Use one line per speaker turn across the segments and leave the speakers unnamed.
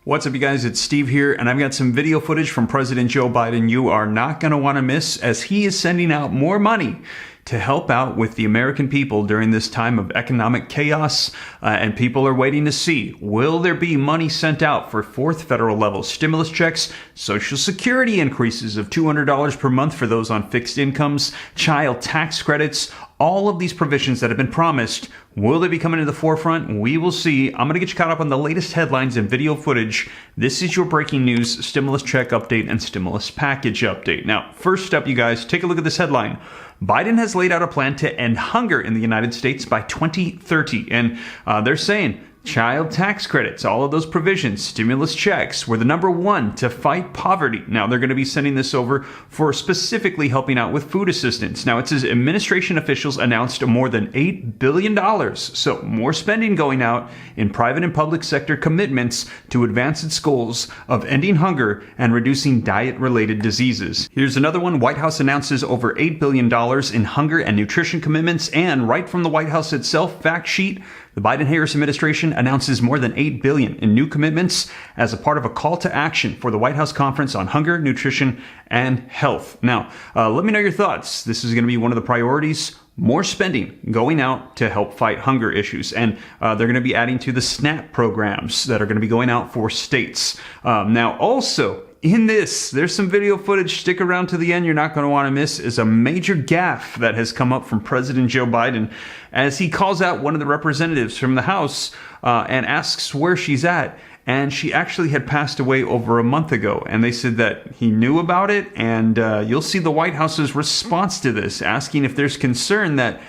What's up, you guys? It's Steve here, and I've got some video footage from President Joe Biden you are not going to want to miss, as he is sending out more money to help out with the American people during this time of economic chaos, and people are waiting to see, will there be money sent out for fourth federal level stimulus checks, Social Security increases of $200 per month for those on fixed incomes, child tax credits, all of these provisions that have been promised. Will they be coming to the forefront? We will see. I'm going to get you caught up on the latest headlines and video footage. This is your breaking news stimulus check update and stimulus package update. Now, first up, you guys, take a look at this headline. Biden has laid out a plan to end hunger in the United States by 2030. And they're saying child tax credits, all of those provisions, stimulus checks were the number one to fight poverty. Now, they're going to be sending this over for specifically helping out with food assistance. Now, it says administration officials announced more than $8 billion. So more spending going out in private and public sector commitments to advance its goals of ending hunger and reducing diet-related diseases. Here's another one. White House announces over $8 billion in hunger and nutrition commitments. And right from the White House itself, fact sheet, the Biden-Harris administration announces more than $8 billion in new commitments as a part of a call to action for the White House Conference on Hunger, Nutrition, and Health. Now, let me know your thoughts. This is going to be one of the priorities. More spending going out to help fight hunger issues. And they're going to be adding to the SNAP programs that are going to be going out for states. Now, also, in this, there's some video footage. Stick around to the end. You're not going to want to miss. Is a major gaffe that has come up from President Joe Biden as he calls out one of the representatives from the House and asks where she's at. And she actually had passed away over a month ago. And they said that he knew about it. And you'll see the White House's response to this, asking if there's concern that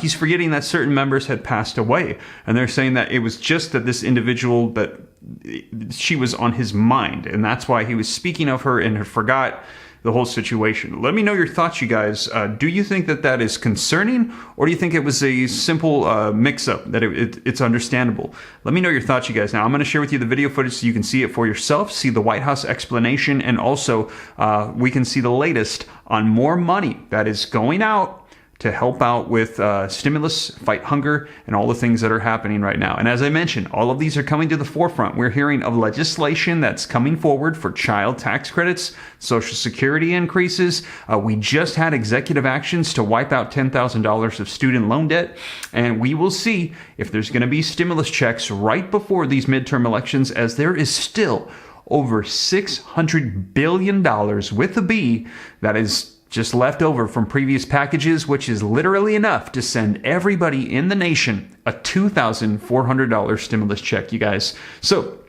he's forgetting that certain members had passed away. And they're saying that it was just that this individual, that she was on his mind. And that's why he was speaking of her and forgot the whole situation. Let me know your thoughts, you guys. Do you think that that is concerning, or do you think it was a simple mix-up, that it's understandable? Let me know your thoughts, you guys. Now, I'm going to share with you the video footage so you can see it for yourself, see the White House explanation, and also we can see the latest on more money that is going out to help out with stimulus, fight hunger, and all the things that are happening right now. And as I mentioned, all of these are coming to the forefront. We're hearing of legislation that's coming forward for child tax credits, Social Security increases. We just had executive actions to wipe out $10,000 of student loan debt. And we will see if there's going to be stimulus checks right before these midterm elections, as there is still over $600 billion with a B that is just left over from previous packages, which is literally enough to send everybody in the nation a $2,400 stimulus check, you guys. So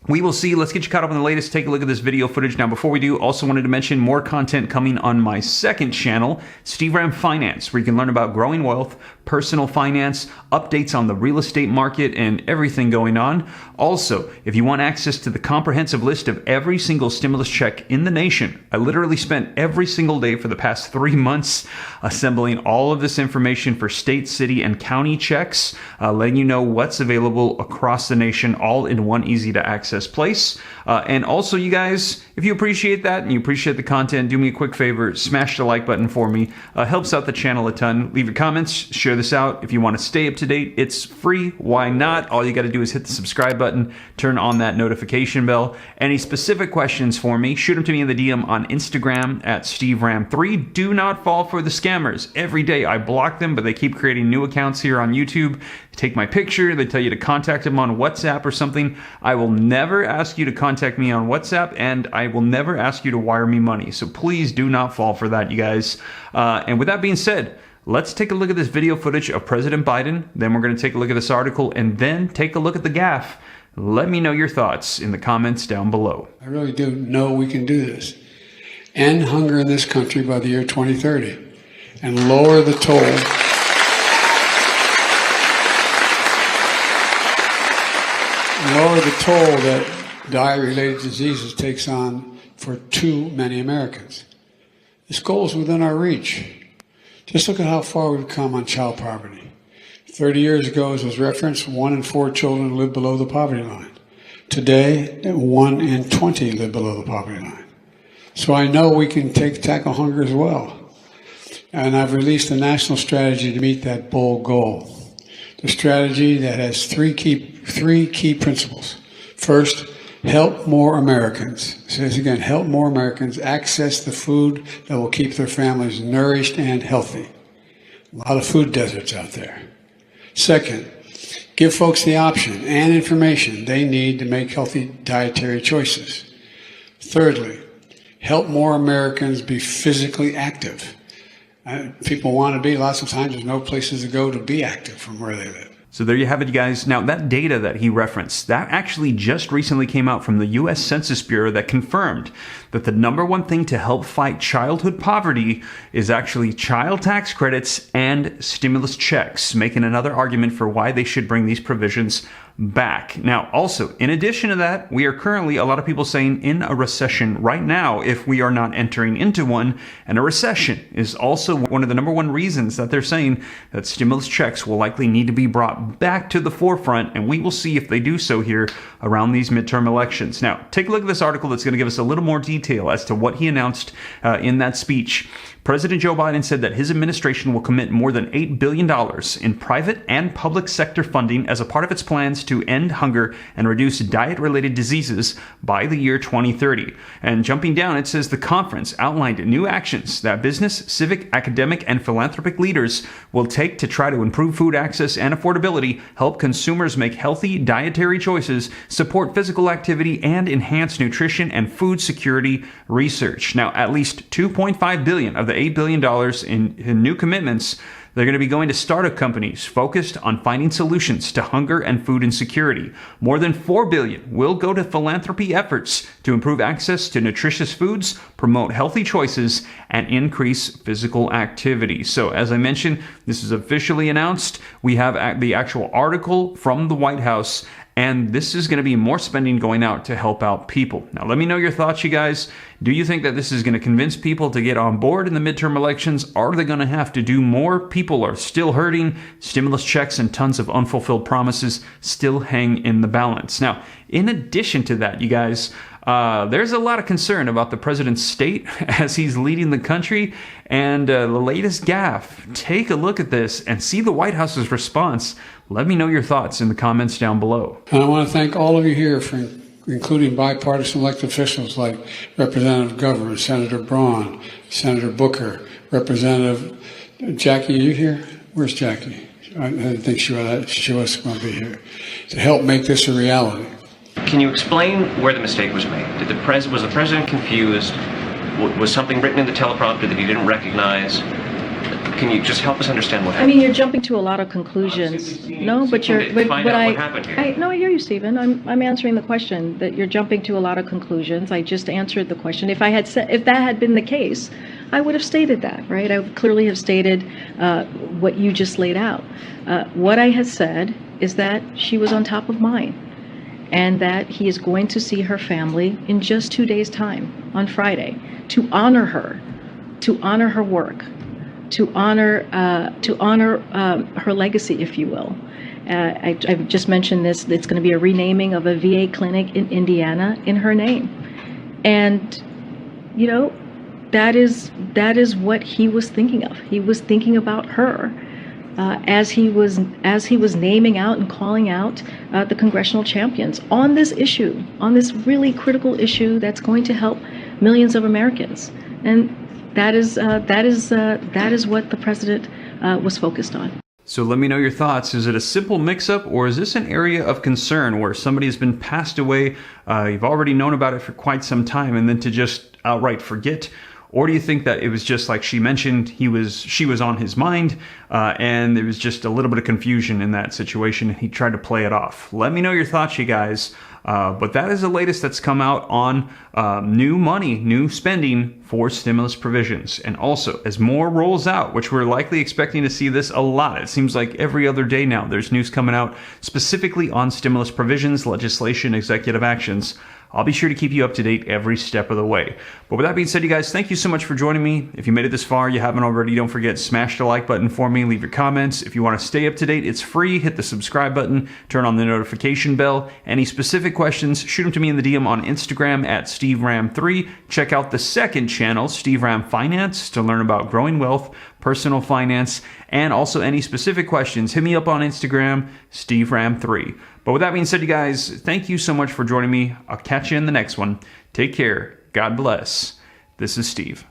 we will see. Let's get you caught up on the latest. Take a look at this video footage. Now, before we do, also wanted to mention more content coming on my second channel, Steve Ram Finance, where you can learn about growing wealth, personal finance, updates on the real estate market, and everything going on. Also, if you want access to the comprehensive list of every single stimulus check in the nation, I literally spent every single day for the past 3 months assembling all of this information for state, city, and county checks, letting you know what's available across the nation, all in one easy to access place. And also, you guys, if you appreciate that and you appreciate the content, do me a quick favor, smash the like button for me. Helps out the channel a ton. Leave your comments, share this out. If you want to stay up to date, it's free. Why not? All you got to do is hit the subscribe button, turn on that notification bell. Any specific questions for me, shoot them to me in the DM on Instagram at SteveRam3. Do not fall for the scammers. Every day I block them, but they keep creating new accounts here on YouTube. They take my picture, they tell you to contact them on WhatsApp or something. I will never ask you to contact me on WhatsApp, and I will never ask you to wire me money. So please do not fall for that, you guys. And with that being said, let's take a look at this video footage of President Biden. Then we're going to take a look at this article and then take a look at the gaffe. Let me know your thoughts in the comments down below.
I really do know we can do this. End hunger in this country by the year 2030 and lower the toll. Lower the toll that diet-related diseases takes on for too many Americans. This goal is within our reach. Just look at how far we've come on child poverty. 30 years ago, as was referenced, 1 in 4 children live below the poverty line. Today, 1 in 20 live below the poverty line. So I know we can tackle hunger as well. And I've released a national strategy to meet that bold goal. The strategy that has three key principles. First, help more Americans. Say this again, help more Americans access the food that will keep their families nourished and healthy. A lot of food deserts out there. Second, give folks the option and information they need to make healthy dietary choices. Thirdly, help more Americans be physically active. People want to be, lots of times there's no places to go to be active from where they live.
So there you have it, you guys. Now, that data that he referenced, that actually just recently came out from the U.S. Census Bureau that confirmed that the number one thing to help fight childhood poverty is actually child tax credits and stimulus checks, making another argument for why they should bring these provisions back. Now, also, in addition to that, we are currently, a lot of people saying, in a recession right now if we are not entering into one. And a recession is also one of the number one reasons that they're saying that stimulus checks will likely need to be brought back to the forefront. And we will see if they do so here around these midterm elections. Now, take a look at this article that's going to give us a little more detail as to what he announced in that speech. President Joe Biden said that his administration will commit more than $8 billion in private and public sector funding as a part of its plans to end hunger and reduce diet-related diseases by the year 2030. And jumping down, it says the conference outlined new actions that business, civic, academic, and philanthropic leaders will take to try to improve food access and affordability, help consumers make healthy dietary choices, support physical activity, and enhance nutrition and food security research. Now, at least $2.5 billion of the $8 billion in new commitments, they're going to be going to startup companies focused on finding solutions to hunger and food insecurity. More than $4 billion will go to philanthropy efforts to improve access to nutritious foods, promote healthy choices, and increase physical activity. So, as I mentioned, this is officially announced. We have the actual article from the White House, and this is going to be more spending going out to help out people. Now, let me know your thoughts, you guys. Do you think that this is going to convince people to get on board in the midterm elections? Are they going to have to do more? People are still hurting. Stimulus checks and tons of unfulfilled promises still hang in the balance. Now, in addition to that, you guys, there's a lot of concern about the president's state as he's leading the country and the latest gaffe. Take a look at this and see the White House's response. Let me know your thoughts in the comments down below.
And I want to thank all of you here for including bipartisan elected officials like Representative Governor, Senator Braun, Senator Booker, Representative Jackie. Are you here? Where's Jackie? I didn't think she was going to be here to help make this a reality.
Can you explain where the mistake was made? Was the president confused? Was something written in the teleprompter that he didn't recognize? Can you just help us understand what happened?
I mean, you're jumping to a lot of conclusions. No, but you're.
Find out what happened here.
No, I hear you, Stephen. I'm answering the question that you're jumping to a lot of conclusions. I just answered the question. If that had been the case, I would have stated that, right? I would clearly have stated what you just laid out. What I had said is that she was on top of mind, and that he is going to see her family in just 2 days' time on Friday to honor her work, to honor her legacy, if you will. I've just mentioned this. It's going to be a renaming of a VA clinic in Indiana in her name, and you know, that is what he was thinking of. He was thinking about her. As he was naming out and calling out the congressional champions on this issue, on this really critical issue that's going to help millions of Americans, and that is what the president was focused on.
So let me know your thoughts. Is it a simple mix-up, or is this an area of concern where somebody has been passed away, you've already known about it for quite some time, and then to just outright forget? Or do you think that it was just like she mentioned, she was on his mind, and there was just a little bit of confusion in that situation, and he tried to play it off? Let me know your thoughts, you guys. But that is the latest that's come out on new money, new spending for stimulus provisions. And also, as more rolls out, which we're likely expecting to see this a lot, it seems like every other day now there's news coming out specifically on stimulus provisions, legislation, executive actions. I'll be sure to keep you up to date every step of the way. But with that being said, you guys, thank you so much for joining me. If you made it this far, you haven't already, don't forget, smash the like button for me, leave your comments. If you want to stay up to date, it's free. Hit the subscribe button, turn on the notification bell. Any specific questions, shoot them to me in the DM on Instagram at SteveRam3. Check out the second channel, Steve Ram Finance, to learn about growing wealth, personal finance, and also any specific questions, hit me up on Instagram, SteveRam3. But with that being said, you guys, thank you so much for joining me. I'll catch you in the next one. Take care. God bless. This is Steve.